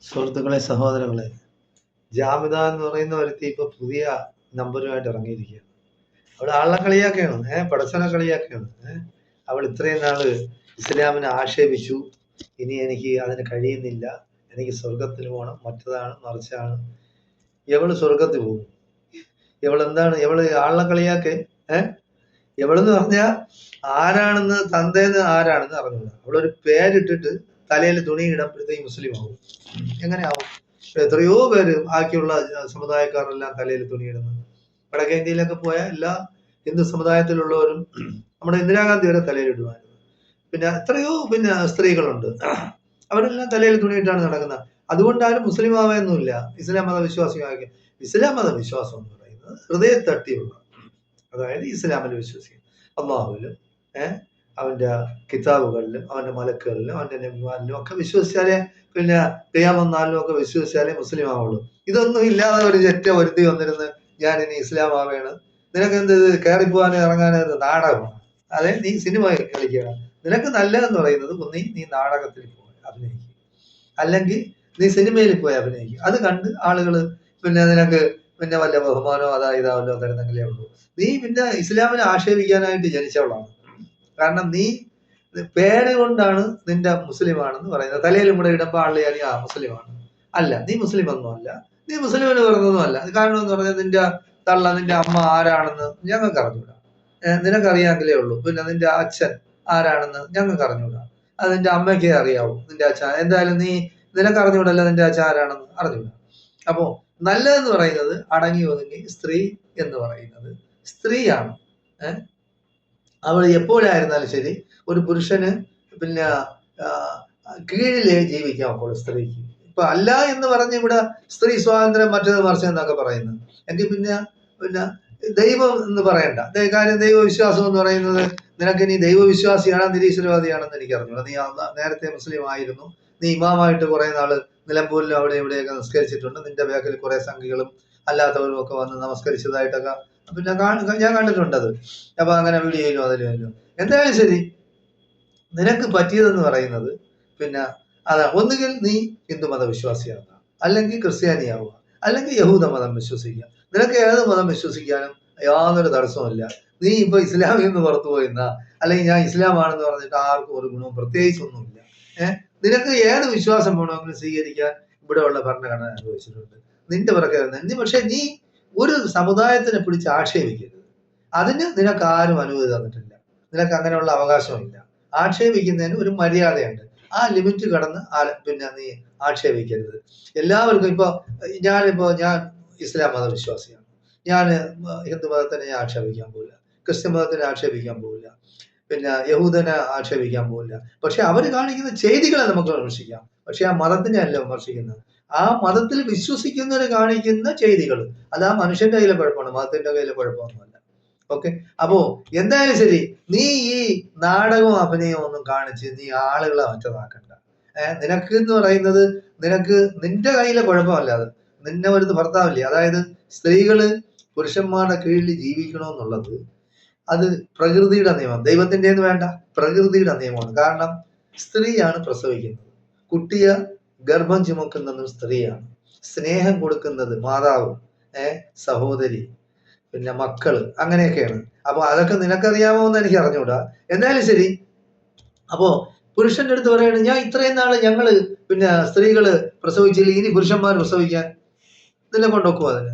സുഹൃത്തുക്കളെ, സഹോദരങ്ങളെ, ജാമിദ എന്ന് പറയുന്ന ഒരുത്തി ഇപ്പൊ പുതിയ നമ്പറുമായിട്ട് ഇറങ്ങിയിരിക്കുകയാണ്. അവൾ ആളെ കളിയാക്കുകയാണ്, പടച്ചവനെ കളിയാക്കുകയാണ്. അവൾ ഇത്രയും നാള് ഇസ്ലാമിനെ ആക്ഷേപിച്ചു, ഇനി എനിക്ക് അതിന് കഴിയുന്നില്ല, എനിക്ക് സ്വർഗത്തിൽ പോകണം, മറ്റതാണ് മറിച്ചാണ്. എവള് സ്വർഗത്തിൽ പോകും. എവളെന്താണ്? എവള് ആളെ കളിയാക്കെ എവളെന്ന് പറഞ്ഞാൽ ആരാണെന്ന്, തന്തേന്ന് ആരാണെന്ന് അറിഞ്ഞൂടാ. അവളൊരു പേരിട്ടിട്ട് തലയിൽ തുണി ഇടുമ്പോഴത്തേക്ക് മുസ്ലിം ആവും. എങ്ങനെയാവും? എത്രയോ പേര് ബാക്കിയുള്ള സമുദായക്കാരെല്ലാം തലയിൽ തുണിയിടുന്നു. വടക്കേ ഇന്ത്യയിലൊക്കെ പോയ എല്ലാ ഹിന്ദു സമുദായത്തിലുള്ളവരും നമ്മുടെ ഇന്ദിരാഗാന്ധി വരെ തലയിലിടുമായിരുന്നു. പിന്നെ എത്രയോ സ്ത്രീകളുണ്ട്, അവരെല്ലാം തലയിൽ തുണിയിട്ടാണ് നടക്കുന്നത്. അതുകൊണ്ടാരും മുസ്ലിം ആവുകയൊന്നുമില്ല. ഇസ്ലാം മതവിശ്വാസിയാക്കി. ഇസ്ലാം മതവിശ്വാസം എന്ന് പറയുന്നത് ഹൃദയത്തട്ടിയുള്ള, അതായത് ഇസ്ലാമിൽ വിശ്വസിക്കും, അള്ളാഹുവിലും അവന്റെ കിതാബുകളിലും അവന്റെ മലക്കുകളിലും അവന്റെ നബിമാരിലും ഒക്കെ വിശ്വസിച്ചാലേ, പിന്നെ ഖിയാമത്ത് നാളിലും ഒക്കെ വിശ്വസിച്ചാലേ മുസ്ലിം ആവുള്ളൂ. ഇതൊന്നും ഇല്ലാതെ ഒരു ചെറ്റ ഒരുത്തി വന്നിരുന്ന് ഞാൻ ഇനി ഇസ്ലാം ആവുകയാണ്, നിനക്ക് എന്ത് കയറിപ്പോവാനും ഇറങ്ങാനും നാടകമാണ്, അതെ നീ സിനിമ കളിക്കുകയാണ്. നിനക്ക് നല്ലതെന്ന് പറയുന്നത് ഒന്നീ നീ നാടകത്തിൽ പോയി അഭിനയിക്കും, അല്ലെങ്കിൽ നീ സിനിമയിൽ പോയി അഭിനയിക്കും. അത് കണ്ട് ആളുകൾ പിന്നെ നിനക്ക് പിന്നെ വല്ല ബഹുമാനോ ഇതാവല്ലോ തരുന്നെങ്കിലേ ഉള്ളൂ. നീ പിന്നെ ഇസ്ലാമിനെ ആക്ഷേപിക്കാനായിട്ട് ജനിച്ചവളാണ്. കാരണം നീ പേര് കൊണ്ടാണ് നിന്റെ മുസ്ലിമാണെന്ന് പറയുന്നത്. തലയിലും കൂടെ ഇടുമ്പോൾ ആളിയാൽ ആ മുസ്ലിമാണ്. അല്ല, നീ മുസ്ലിം ഒന്നും അല്ല, നീ മുസ്ലിമിന് പറഞ്ഞതൊന്നും അല്ല. കാരണം എന്ന് പറഞ്ഞാൽ നിന്റെ തള്ള, നിന്റെ അമ്മ ആരാണെന്ന് ഞങ്ങൾക്ക് അറിഞ്ഞൂടാ, നിനക്കറിയാമെങ്കിലേ ഉള്ളൂ. പിന്നെ നിന്റെ അച്ഛൻ ആരാണെന്ന് ഞങ്ങൾക്ക് അറിഞ്ഞൂടാ, അത് നിന്റെ അമ്മയ്ക്കേ അറിയാവൂ. നിന്റെ അച്ഛൻ എന്തായാലും നിനക്ക് അറിഞ്ഞൂടല്ല നിന്റെ അച്ഛൻ ആരാണെന്ന് അറിഞ്ഞൂടാ. അപ്പോ നല്ലതെന്ന് പറയുന്നത് അടങ്ങി ഒതുങ്ങി സ്ത്രീ എന്ന് പറയുന്നത് സ്ത്രീയാണ്. അവൾ എപ്പോഴായിരുന്നാലും ശരി ഒരു പുരുഷന് പിന്നെ കീഴിലേ ജീവിക്കാൻ ഒക്കുള്ളൂ സ്ത്രീക്ക്. ഇപ്പൊ അല്ല എന്ന് പറഞ്ഞ് ഇവിടെ സ്ത്രീ സ്വാതന്ത്ര്യം മറ്റേത് മറിച്ച് എന്നൊക്കെ പറയുന്നത്, എങ്കിൽ പിന്നെ ദൈവം എന്ന് പറയണ്ട. കാര്യം ദൈവവിശ്വാസം എന്ന് പറയുന്നത്, നിനക്ക് നീ ദൈവവിശ്വാസിയാണോ നിരീശ്വരവാദിയാണെന്ന് എനിക്ക് അറിഞ്ഞു. നീ നേരത്തെ മുസ്ലിം ആയിരുന്നു, നീ ഇമാമായിട്ട് കുറെ നാള് നിലമ്പൂരിലും അവിടെ ഇവിടെയൊക്കെ നമസ്കരിച്ചിട്ടുണ്ട്. നിന്റെ ബാക്കിൽ കുറെ സംഘികളും അല്ലാത്തവരും ഒക്കെ വന്ന് നമസ്കരിച്ചതായിട്ടൊക്കെ പിന്നെ ഞാൻ കണ്ടിട്ടുണ്ടത്. അപ്പൊ അങ്ങനെ വീഡിയോയിലും അതിലും. എന്തായാലും ശരി, നിനക്ക് പറ്റിയതെന്ന് പറയുന്നത് പിന്നെ അതാ, ഒന്നുകിൽ നീ ഹിന്ദു മതവിശ്വാസിയാവുക, അല്ലെങ്കിൽ ക്രിസ്ത്യാനിയാവുക, അല്ലെങ്കിൽ യഹൂദ മതം വിശ്വസിക്കുക. നിനക്ക് ഏത് മതം വിശ്വസിക്കാനും യാതൊരു തടസ്സമില്ല. നീ ഇപ്പൊ ഇസ്ലാമിൽ നിന്ന് പുറത്തു പോയിന്ന, അല്ലെങ്കിൽ ഞാൻ ഇസ്ലാം ആണെന്ന് പറഞ്ഞിട്ട് ആർക്കും ഒരു ഗുണവും പ്രത്യേകിച്ചൊന്നുമില്ല. നിനക്ക് ഏത് വിശ്വാസം വേണമെങ്കിലും സ്വീകരിക്കാൻ ഇവിടെയുള്ള ഭരണഘടന അനുഭവിച്ചിട്ടുണ്ട്. നിന്റെ പിറകെ പക്ഷെ നീ ഒരു സമുദായത്തിനെ പിടിച്ച് ആക്ഷേപിക്കരുത്. അതിന് നിനക്ക് ആരും അനുമതി തന്നിട്ടില്ല. നിനക്ക് അങ്ങനെയുള്ള അവകാശമില്ല. ആക്ഷേപിക്കുന്നതിന് ഒരു മര്യാദയുണ്ട്. ആ ലിമിറ്റ് കടന്ന് പിന്നെ നീ ആക്ഷേപിക്കരുത്. എല്ലാവർക്കും ഞാൻ ഇസ്ലാം മതവിശ്വാസിയാണ്, ഞാൻ ഹിന്ദു മതത്തിനെ ഞാൻ ആക്ഷേപിക്കാൻ പോവില്ല, ക്രിസ്ത്യൻ മതത്തിനെ ആക്ഷേപിക്കാൻ പോവില്ല, പിന്നെ യഹൂദനെ ആക്ഷേപിക്കാൻ പോവില്ല. പക്ഷെ അവർ കാണിക്കുന്ന ചെയ്തികളെ നമുക്ക് വിമർശിക്കാം, പക്ഷെ ആ മതത്തിനെ അല്ല വിമർശിക്കുന്നത്. ആ മതത്തിൽ വിശ്വസിക്കുന്നവർ കാണിക്കുന്ന ചെയ്തികൾ, അത് ആ മനുഷ്യന്റെ കയ്യിലെ കുഴപ്പമാണ്, മതത്തിന്റെ കയ്യിലെ കുഴപ്പമൊന്നുമല്ല. ഓക്കെ. അപ്പോ എന്തായാലും ശരി, നീ ഈ നാടകവും അഭിനയവും ഒന്നും കാണിച്ച് നീ ആളുകളെ മറ്റതാക്കണ്ട. നിനക്ക് എന്ന് പറയുന്നത് നിനക്ക് നിന്റെ കയ്യിലെ കുഴപ്പമല്ല അത്. നിന്നെ ഒരു ഭർത്താവില്ലേ, അതായത് സ്ത്രീകള് പുരുഷന്മാരുടെ കീഴിൽ ജീവിക്കണമെന്നുള്ളത് അത് പ്രകൃതിയുടെ നിയമം, ദൈവത്തിന്റെ വേണ്ട, പ്രകൃതിയുടെ നിയമമാണ്. കാരണം സ്ത്രീയാണ് പ്രസവിക്കുന്നത്, കുട്ടിയെ ഗർഭം ചുമക്കുന്നതും സ്ത്രീയാണ്, സ്നേഹം കൊടുക്കുന്നത് മാതാവ്, സഹോദരി, പിന്നെ മക്കള്, അങ്ങനെയൊക്കെയാണ്. അപ്പൊ അതൊക്കെ നിനക്കറിയാമോ എന്ന് എനിക്ക് അറിഞ്ഞൂടാ. എന്തായാലും ശരി, അപ്പോ പുരുഷന്റെ അടുത്ത് പറയാണ്, ഞാൻ ഇത്രയും നാള് ഞങ്ങള് പിന്നെ സ്ത്രീകള് പ്രസവിച്ചില്ല, ഇനി പുരുഷന്മാർ പ്രസവിക്കാൻ നിന്നെ കൊണ്ടൊക്കുവോ അതിന്?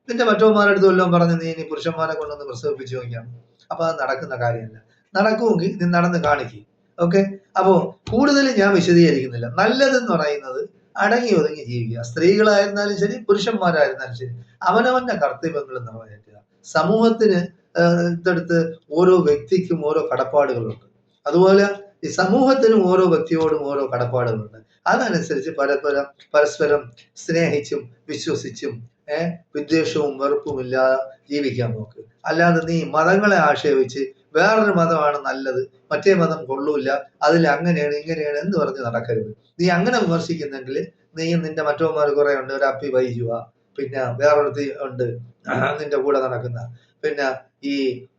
നിന്റെ മറ്റവന്മാരുടെ അടുത്ത് വല്ലതും പറഞ്ഞ് നീ ഇനി പുരുഷന്മാരെ കൊണ്ടൊന്ന് പ്രസവിപ്പിച്ചു നോക്കിയാണ്? അപ്പൊ അത് നടക്കുന്ന കാര്യമല്ല. നടക്കുമെങ്കിൽ നീ നടന്ന് കാണിക്കും. ഓക്കെ. അപ്പോ കൂടുതൽ ഞാൻ വിശദീകരിക്കുന്നില്ല. നല്ലതെന്ന് പറയുന്നത് അടങ്ങി ഒതുങ്ങി ജീവിക്കുക. സ്ത്രീകളായിരുന്നാലും ശരി, പുരുഷന്മാരായിരുന്നാലും ശരി, അവനവന്റെ കർത്തവ്യങ്ങൾ നിറവേറ്റുക. സമൂഹത്തിന് അടുത്ത് ഓരോ വ്യക്തിക്കും ഓരോ കടപ്പാടുകളുണ്ട്. അതുപോലെ ഈ സമൂഹത്തിനും ഓരോ വ്യക്തിയോടും ഓരോ കടപ്പാടുകളുണ്ട്. അതനുസരിച്ച് പരസ്പരം സ്നേഹിച്ചും വിശ്വസിച്ചും വിദ്വേഷവും വെറുപ്പും ഇല്ലാതെ ജീവിക്കാൻ നോക്ക്. അല്ലാതെ നീ മതങ്ങളെ ആക്ഷേപിച്ച് വേറൊരു മതമാണ് നല്ലത്, മറ്റേ മതം കൊള്ളൂല്ല, അതിൽ അങ്ങനെയാണ് ഇങ്ങനെയാണ് എന്ന് പറഞ്ഞ് നടക്കരുത്. നീ അങ്ങനെ വിമർശിക്കുന്നെങ്കിൽ നീയും നിന്റെ മറ്റവന്മാർ കുറെ ഉണ്ട്, ഒരു അപ്പി വൈജുവ, പിന്നെ വേറൊരുത്തി ഉണ്ട് നിന്റെ കൂടെ നടക്കുന്ന, പിന്നെ ഈ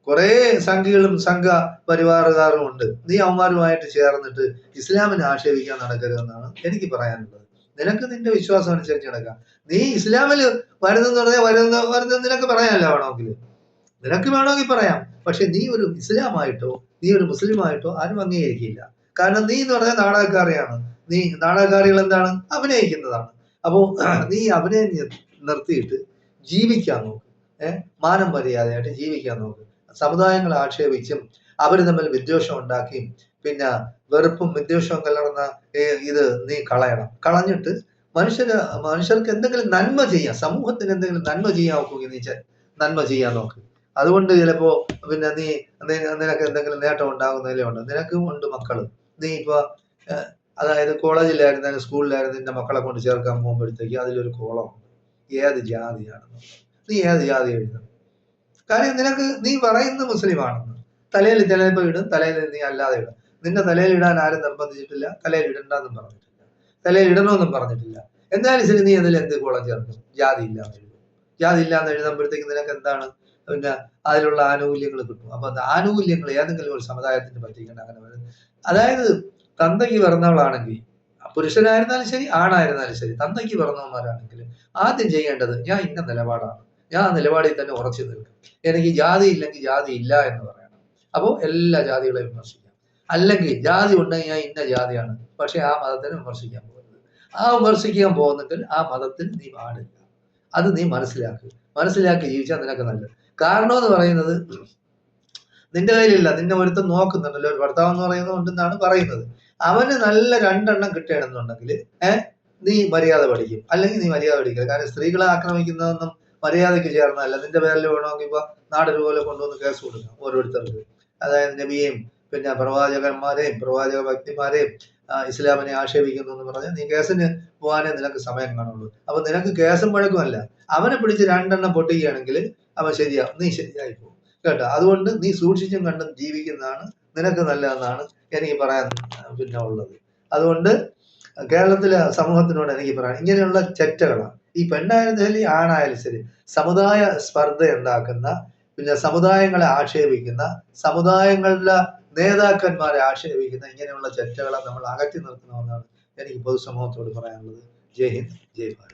കുറെ സംഘികളും സംഘ പരിവാറുകാരും ഉണ്ട്. നീ അവന്മാരുമായിട്ട് ചേർന്നിട്ട് ഇസ്ലാമിനെ ആക്ഷേപിക്കാൻ നടക്കരുതെന്നാണ് എനിക്ക് പറയാനുള്ളത്. നിനക്ക് നിന്റെ വിശ്വാസം അനുസരിച്ച് നടക്കാം. നീ ഇസ്ലാമിൽ വരുന്നെന്ന് പറഞ്ഞാൽ വരുന്നത് നിനക്ക് പറയാനല്ല വേണമെങ്കിൽ, നിനക്ക് വേണമെങ്കിൽ പറയാം. പക്ഷെ നീ ഒരു ഇസ്ലാമായിട്ടോ നീ ഒരു മുസ്ലിമായിട്ടോ ആരും അംഗീകരിക്കില്ല. കാരണം നീ എന്ന് പറഞ്ഞാൽ നാടകക്കാരിയാണ്. നീ നാടകക്കാരികൾ എന്താണ്? അഭിനയിക്കുന്നതാണ്. അപ്പോ നീ അഭിനയം നിർത്തിയിട്ട് ജീവിക്കാൻ നോക്ക്. മാനം മര്യാദയായിട്ട് ജീവിക്കാൻ നോക്ക്. സമുദായങ്ങളെ ആക്ഷേപിച്ചും അവർ തമ്മിൽ വിദ്വേഷം ഉണ്ടാക്കിയും പിന്നെ വെറുപ്പും വിദ്വേഷവും കലർന്ന ഇത് നീ കളയണം. കളഞ്ഞിട്ട് മനുഷ്യർക്ക് എന്തെങ്കിലും നന്മ ചെയ്യാം, സമൂഹത്തിന് എന്തെങ്കിലും നന്മ ചെയ്യാൻ നോക്കുക. നീ നന്മ ചെയ്യാൻ നോക്ക്. അതുകൊണ്ട് ചിലപ്പോ പിന്നെ നിനക്ക് എന്തെങ്കിലും നേട്ടം ഉണ്ടാകുന്നതിലേ ഉണ്ട്. നിനക്കും ഉണ്ട് മക്കള്. നീ ഇപ്പൊ അതായത് കോളേജിലായിരുന്നാലും സ്കൂളിലായിരുന്നു നിന്റെ മക്കളെ കൊണ്ട് ചേർക്കാൻ പോകുമ്പോഴത്തേക്ക് അതിലൊരു കോളമുണ്ട്, ഏത് ജാതിയാണെന്ന്. നീ ഏത് ജാതി എഴുതണം. കാര്യം നീ പറയുന്ന മുസ്ലിമാണെന്ന്. തലയിൽ ചിലപ്പോ ഇടും, തലയിൽ നീ അല്ലാതെ ഇടും. നിന്റെ തലയിൽ ഇടാൻ ആരും നിർബന്ധിച്ചിട്ടില്ല, തലയിൽ ഇടണ്ടെന്നും പറഞ്ഞിട്ടില്ല, തലയിൽ ഇടണമെന്നും പറഞ്ഞിട്ടില്ല. എന്നാലും ശരി, നീ അതിൽ എന്ത് കോളം ചേർക്കും? ജാതി ഇല്ലാന്ന് എഴുതും. ജാതി ഇല്ലാന്ന് എഴുതുമ്പോഴത്തേക്ക് നിനക്ക് എന്താണ് പിന്നെ അതിലുള്ള ആനുകൂല്യങ്ങൾ കിട്ടും. അപ്പൊ ആനുകൂല്യങ്ങൾ ഏതെങ്കിലും ഒരു സമുദായത്തിന് പറ്റിക്കണം അങ്ങനെ വരുന്നത്. അതായത് തന്തയ്ക്ക് പിറന്നവളാണെങ്കിൽ, പുരുഷനായിരുന്നാലും ശരി ആണായിരുന്നാലും ശരി, തന്തയ്ക്ക് പിറന്നവന്മാരാണെങ്കിൽ ആദ്യം ചെയ്യേണ്ടത് ഞാൻ ഇന്ന നിലപാടാണ്, ഞാൻ ആ നിലപാടിൽ തന്നെ ഉറച്ചു നിൽക്കും. എനിക്ക് ജാതി ഇല്ലെങ്കിൽ ജാതി ഇല്ല എന്ന് പറയണം. അപ്പോൾ എല്ലാ ജാതികളെയും വിമർശിക്കാം. അല്ലെങ്കിൽ ജാതി ഉണ്ടെങ്കിൽ ഞാൻ ഇന്ന ജാതിയാണ്, പക്ഷെ ആ മതത്തിനെ വിമർശിക്കാൻ പോകുന്നത്. ആ വിമർശിക്കാൻ പോകുന്നെങ്കിൽ ആ മതത്തിൽ നീ പാടില്ല. അത് നീ മനസ്സിലാക്കി ജീവിച്ചാൽ നിനക്ക് നല്ലത്. കാരണം എന്ന് പറയുന്നത് നിന്റെ കയ്യിലില്ല, നിന്നെ ഒരുത്തം നോക്കുന്നുണ്ടല്ലോ, ഒരു ഭർത്താവ് എന്ന് പറയുന്നത് ഉണ്ടെന്നാണ് പറയുന്നത്. അവന് നല്ല 2 എണ്ണം കിട്ടണമെന്നുണ്ടെങ്കിൽ നീ മര്യാദ പഠിക്കും, അല്ലെങ്കിൽ നീ മര്യാദ പഠിക്കില്ല. കാരണം സ്ത്രീകളെ ആക്രമിക്കുന്നതൊന്നും മര്യാദയ്ക്ക് ചേർന്നതല്ല. നിന്റെ പേരിൽ വേണമെങ്കിൽ ഇപ്പൊ നാടൊരുപോലെ കൊണ്ടുവന്ന് കേസ് കൊടുക്കാം ഓരോരുത്തർക്ക്. അതായത് നബിയെയും പിന്നെ പ്രവാചകന്മാരെയും പ്രവാചക വ്യക്തിമാരെയും ഇസ്ലാമിനെ ആക്ഷേപിക്കുന്നു എന്ന് പറഞ്ഞാൽ നീ കേസിന് പോകാനേ നിനക്ക് സമയം കാണുള്ളൂ. അപ്പൊ നിനക്ക് കേസും വഴക്കുമല്ല, അവനെ പിടിച്ച് 2 എണ്ണം പൊട്ടിക്കുകയാണെങ്കിൽ അവൻ നീ ശരിയായി പോകും കേട്ടോ. അതുകൊണ്ട് നീ സൂക്ഷിച്ചും കണ്ടും ജീവിക്കുന്നതാണ് നിനക്ക് നല്ലതെന്നാണ് എനിക്ക് പറയാൻ പിന്നെ ഉള്ളത്. അതുകൊണ്ട് കേരളത്തിലെ സമൂഹത്തിനോട് എനിക്ക് പറയാം, ഇങ്ങനെയുള്ള ചെറ്റകളാണ് ഈ പെണ്ണായാലും ശരി ആണായാലും ശരി, സമുദായ സ്പർദ്ധ ഉണ്ടാക്കുന്ന, പിന്നെ സമുദായങ്ങളെ ആക്ഷേപിക്കുന്ന, സമുദായങ്ങളിലെ നേതാക്കന്മാരെ ആക്ഷേപിക്കുന്ന ഇങ്ങനെയുള്ള ചെറ്റകളെ നമ്മൾ അകറ്റി നിർത്തണമെന്നാണ് എനിക്ക് പൊതുസമൂഹത്തോട് പറയാനുള്ളത്. ജയ് ഹിന്ദ്, ജയ് ഭാരത്.